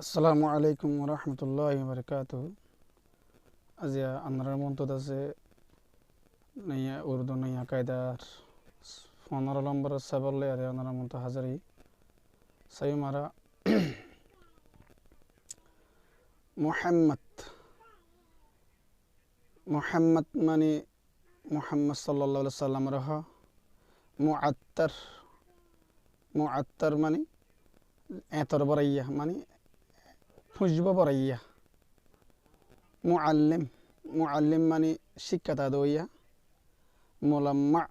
আসসালামু আলাইকুম রহমতুল্লাহ বরকাত। আজ আমরা মন্তদ আছে নয়া উর্দু নয়া কায়দার 15 নম্বর সাবলে আরে আমরা মন্ত হাজারি সাই মারা মুহাম্মদ মুহাম্মদ মানে মুহাম্মদ সাল্লাল্লাহু আলাইহি সাল্লাম রহ মুআত্তার মুআত্তার মানে এতর বরাইয়া মানে খুশব বরাইয়া। মুআল্লিম মুআল্লিম মানে শিক্ষাতা দইয়া। মুলাম্মা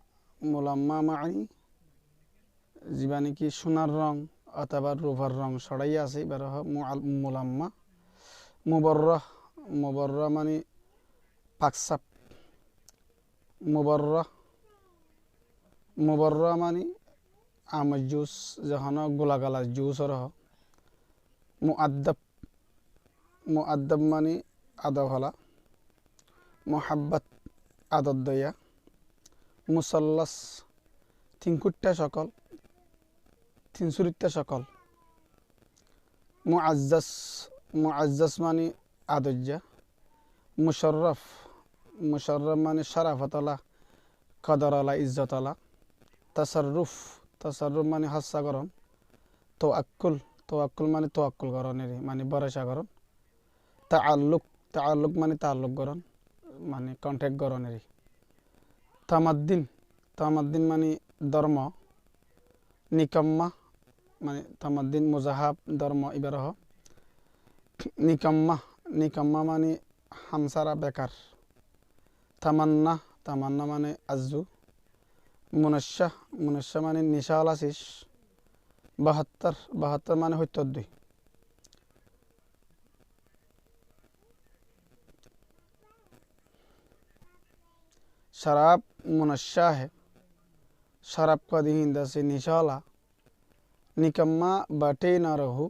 মুলাম্মা মানে জীবানি কি সোনার রং অথবা রূপার রং ছড়াইয়া আছে এবার মুলাম্মা। মুবররাহ মুবররাহ মানে পাকসাপ। মুবররাহ মুবররাহ মানে আমের জুস যখন গোলাগালা জুস রহ। মুআদ্দাব মুআদ্দাব মানে আদব হলা। মুহাব্বত আদর দয়া। মুসাল্লাস তিনকুট্টা সকল তিনসুরিত্তা সকল। মুআজ্জাজ মুআজ্জাজ মানে আদর্যা। মুশাররফ মুশাররফ মানে শারাফতলা কদরলা ইজ্জতলা। তাসাররুফ তাসাররুফ মানে হাস্যা করণ। তাওয়াক্কুল তাওয়াক্কুল মানে তাওয়াক্কুল করণের মানে ভরসা করণ। তাআল্লুক তাআল্লুক মানে তাআল্লুক করণ মানে কন্ট্যাক্ট করণের। তামাদ্দিন তামাদ্দিন মানে ধর্ম। নিকাম্মা মানে তামাদ্দিন মুজাহাব ধর্ম এবার নিকাম্মা নিকাম্মা মানে হামসারা বেকার। তামান্না তামান্না মানে আজু। মুনাশা মুনাশা মানে নিশাওয়ালা শেষ। 72 72 মানে 72। शराब मुनशा है। शराब का दिहिंदा से निशाला। निकम्मा बटे न रहो।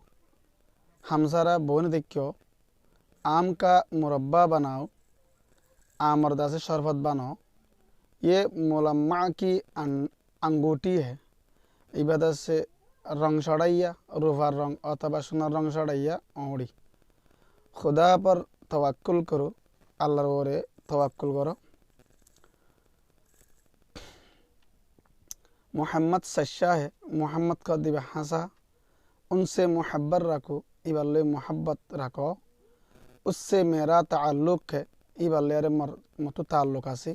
हमसारा बोन देखो। आम का मुरब्बा बनाओ। आमरदा से शरबत बनाओ। ये मुलम्मा की अंगूठी है। इबादत से रंग चढ़ाइया रूफार रंग अथवा सोनार रंग चढ़ाइया औड़ी। खुदा पर तवक्कुल करो अल्लाहर ओरे तवक्कुल करो। मोहम्मद सच्चा है। मोहम्मद का दिव्य हंसा। उनसे मुहब्बत रखो इबल्ले मोहब्बत रखो। उससे मेरा ताल्लुक है इबल्ले अरे मतु ताल्लुक आसी।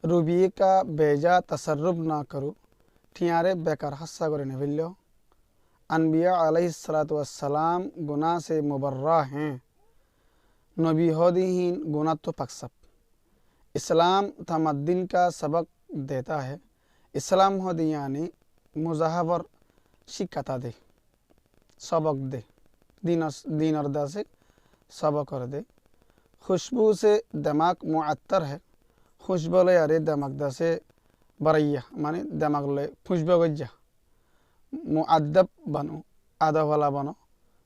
रूबी का बेजा तसर्रुफ ना करो ठियारे बेकार हस्सा करे नविल्लो। अनबिया अलैहिस्सलातु वस्सलाम गुनाह से मुबर्रा हैं। नबी होदीहीन गुनाह तो पक्सब। इस्लाम तमद्दीन का सबक देता है। इस्लाम होदी यानी मुजाहवर शिक्षाता दे सबक दे दीन अर्दा से सबक कर दे। खुशबू से दिमाग मुअत्तर है। खुशबू ले अरे दिमाग दा से बरैया माने दिमाग ले खुशबू गज्जा। मुअद्दब बनो अदब वाला बनो।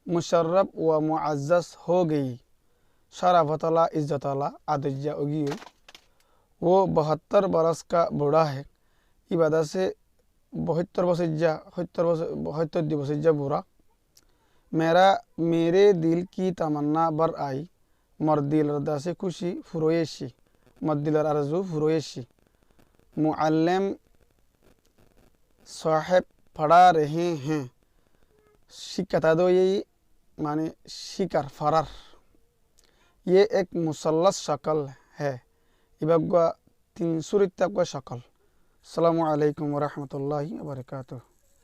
मुशर्रफ व मुअज़्ज़ज़ हो गई शराफतला इज्जतला आदज्जा उगी हुई। वो 72 बरस का बूढ़ा है। इबादत से 72 बसज्जा बुरा। मेरे दिल की तमन्ना बर आई। मर दिल रदा से खुशी फुरोयशी मर दिल अरजू फुरोयशी। मुअल्लिम साहिब पढ़ा रहे हैं। शिकता दो यही माने शिकर फरार। ये एक मुसल्लस शक्ल है। इबगवा 300 तक का शक्ल। अस्सलामु अलैकुम वरहमतुल्लाहि वबरकातुहू।